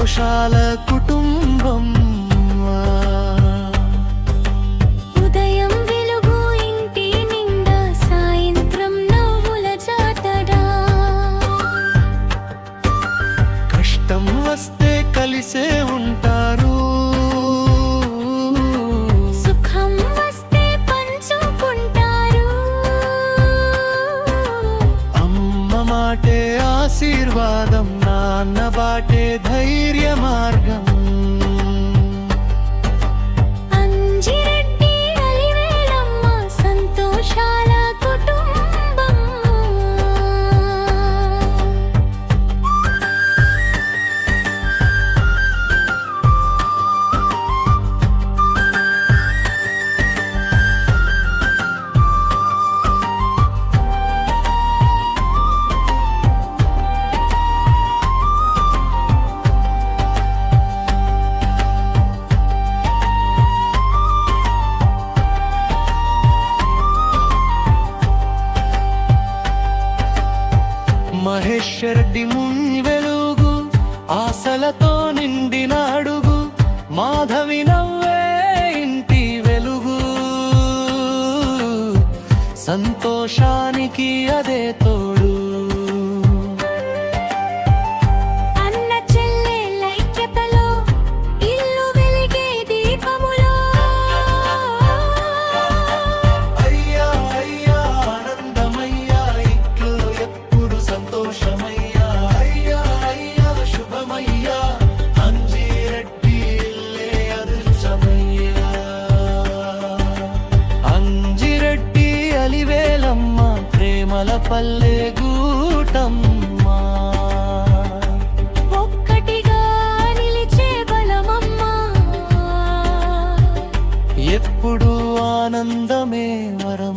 సంతోషాల కుటుంబం. ఉదయం వెలుగు ఇంటి నిండా, సాయంత్రం నవ్వుల జాతర. కష్టం వస్తే కలిసే ఉంటారు, సుఖం వస్తే పంచుకుంటారు. అమ్మ మాటే ఆశీర్వాదం, నాన్న బాటే ధైర్య మార్గం. అంజిరెడ్డి అలివేలమ్మ సంతోషాల కుటుంబం. మహేష్ రెడ్డి ముందు వెలుగు, ఆశలతో నిండిన అడుగు, మాధవి నవ్వే ఇంటి వెలుగు. సంతోషానికి అదే తోడు. అన్న చెల్లెళ్ళ ఐక్యతలో ఇల్లు వెలిగే దీపములో. అయ్యా అయ్యా ఆనందమయ్యా, ఇంట్లో ఎప్పుడు సంతోషమయ్యా. అయ్యా అయ్యా శుభమయ్యా, అంజిరెడ్డి ఇల్లే అదృష్టమయ్యా. అంజిరెడ్డి అలివేలమ్మ ప్రేమల పల్లె గూటమ్మా. ఒక్కటిగా నిలిచే బలమమ్మా. ఎప్పుడు ఆనందమే వరం.